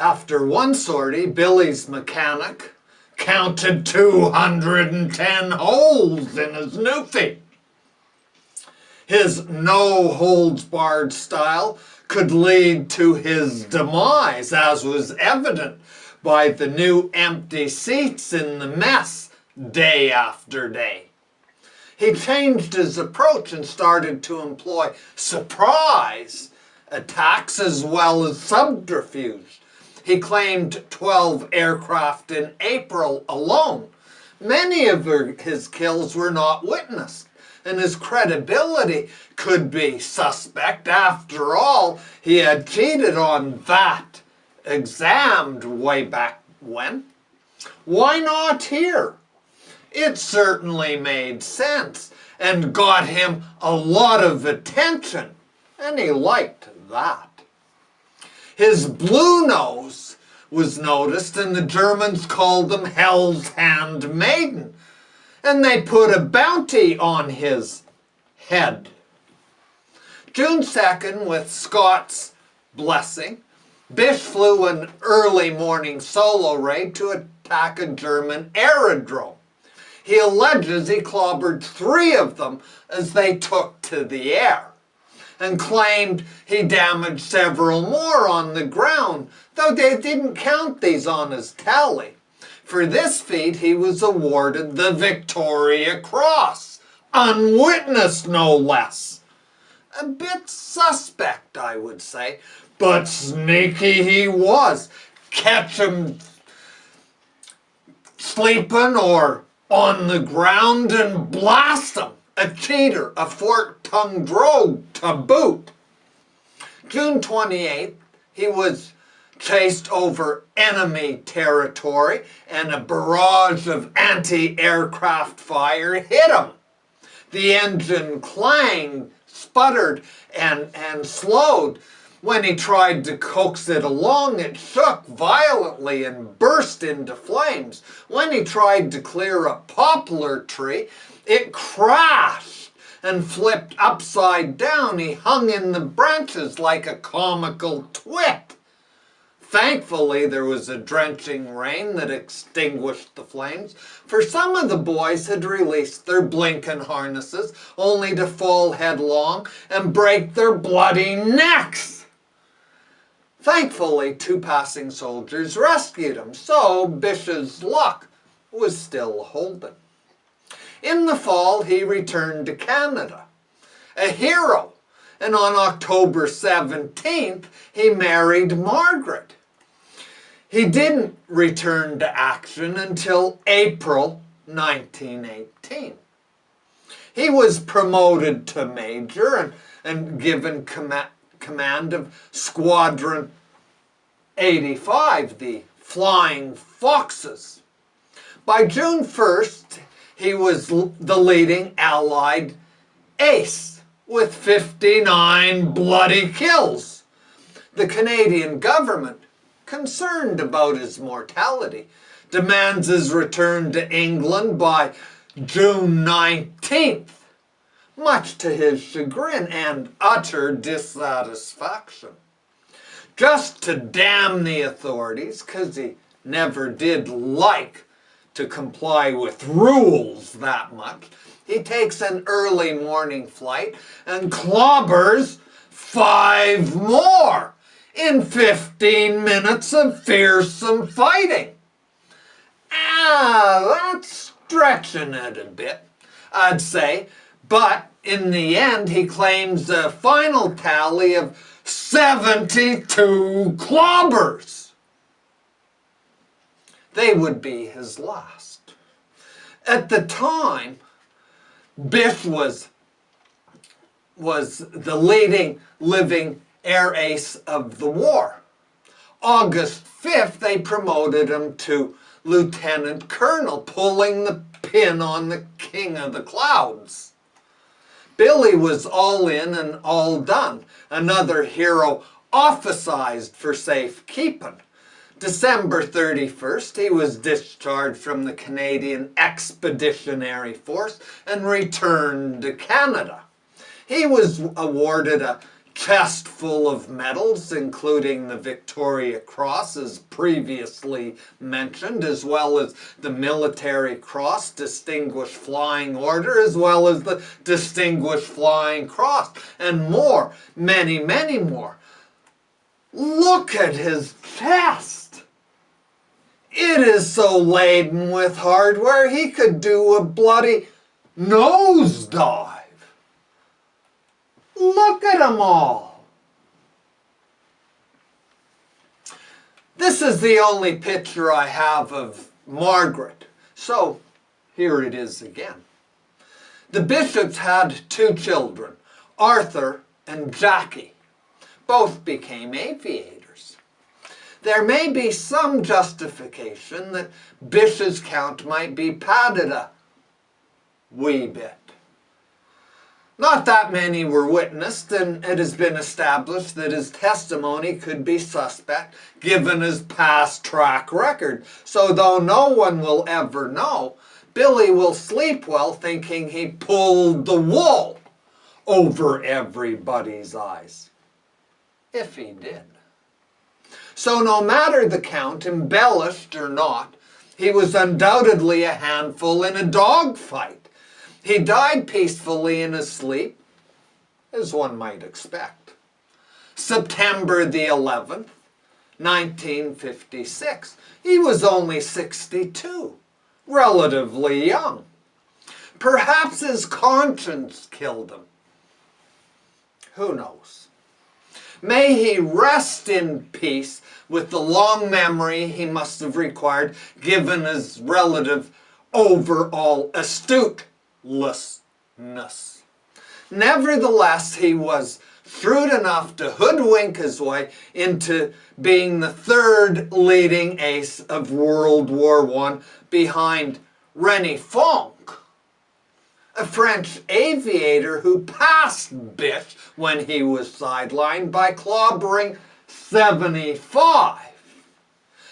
After one sortie, Billy's mechanic counted 210 holes in his newfie. His no-holds-barred style could lead to his demise, as was evident by the new empty seats in the mess day after day. He changed his approach and started to employ surprise attacks as well as subterfuge. He claimed 12 aircraft in April alone. Many of his kills were not witnessed, and his credibility could be suspect. After all, he had cheated on that exam way back when. Why not here? It certainly made sense and got him a lot of attention, and he liked that. His blue nose was noticed, and the Germans called him Hell's Handmaiden, and they put a bounty on his head. June 2nd, with Scott's blessing, Bish flew an early morning solo raid to attack a German aerodrome. He alleges he clobbered 3 of them as they took to the air, and claimed he damaged several more on the ground, though they didn't count these on his tally. For this feat, he was awarded the Victoria Cross, unwitnessed no less. A bit suspect, I would say, but sneaky he was. Catch him sleeping or on the ground and blast him. A cheater, a fork-tongued rogue to boot. June 28th, he was chased over enemy territory and a barrage of anti-aircraft fire hit him. The engine clanged, sputtered, and slowed. When he tried to coax it along, it shook violently and burst into flames. When he tried to clear a poplar tree, it crashed and flipped upside down. He hung in the branches like a comical twit. Thankfully, there was a drenching rain that extinguished the flames, for some of the boys had released their blinking harnesses only to fall headlong and break their bloody necks. Thankfully, 2 passing soldiers rescued him, so Bish's luck was still holding. In the fall, he returned to Canada, a hero, and on October 17th, he married Margaret. He didn't return to action until April 1918. He was promoted to major and given command of Squadron 85, the Flying Foxes. By June 1st, he was the leading Allied ace with 59 bloody kills. The Canadian government, concerned about his mortality, demands his return to England by June 19th, much to his chagrin and utter dissatisfaction. Just to damn the authorities, because he never did like to comply with rules that much, he takes an early morning flight and clobbers 5 more in 15 minutes of fearsome fighting. That's stretching it a bit, I'd say, but in the end he claims a final tally of 72 clobbers. They would be his last. At the time, Bish was the leading living air ace of the war. August 5th, they promoted him to lieutenant colonel, pulling the pin on the king of the clouds. Billy was all in and all done, another hero officized for safekeeping. December 31st, he was discharged from the Canadian Expeditionary Force and returned to Canada. He was awarded a chest full of medals, including the Victoria Cross, as previously mentioned, as well as the Military Cross, Distinguished Flying Order, as well as the Distinguished Flying Cross, and more, many, many more. Look at his chest. It is so laden with hardware, he could do a bloody nosedive. Look at them all. This is the only picture I have of Margaret. So here it is again. The bishops had 2 children, Arthur and Jackie. Both became aviators. There may be some justification that Bysshe's count might be padded a wee bit. Not that many were witnessed, and it has been established that his testimony could be suspect given his past track record. So though no one will ever know, Billy will sleep well thinking he pulled the wool over everybody's eyes. If he did. So no matter the count, embellished or not, he was undoubtedly a handful in a dogfight. He died peacefully in his sleep, as one might expect. September the 11th, 1956. He was only 62, relatively young. Perhaps his conscience killed him. Who knows? May he rest in peace with the long memory he must have required given his relative overall astuteness. Nevertheless, he was shrewd enough to hoodwink his way into being the 3rd leading ace of World War I behind René Fonck, a French aviator who passed Bysshe when he was sidelined by clobbering 75,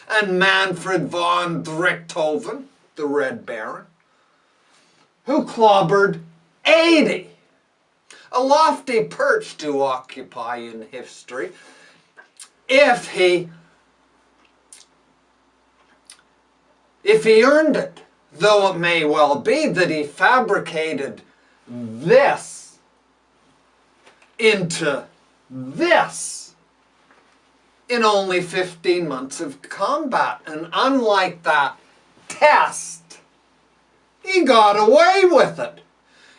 and Manfred von Richthofen, the Red Baron, who clobbered 80. A lofty perch to occupy in history if he earned it, though it may well be that he fabricated this into this in only 15 months of combat. And unlike that test, he got away with it.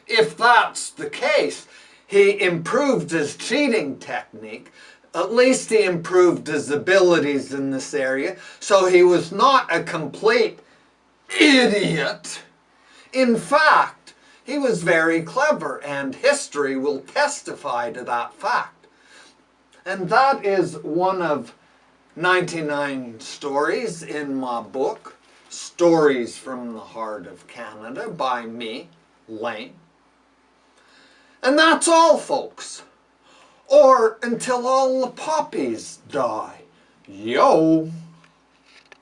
If that's the case, he improved his cheating technique. At least he improved his abilities in this area, so he was not a complete idiot. In fact, he was very clever, and history will testify to that fact. And that is one of 99 stories in my book, Stories from the Heart of Canada, by me, Lane. And that's all, folks. Or until all the poppies die. Yo!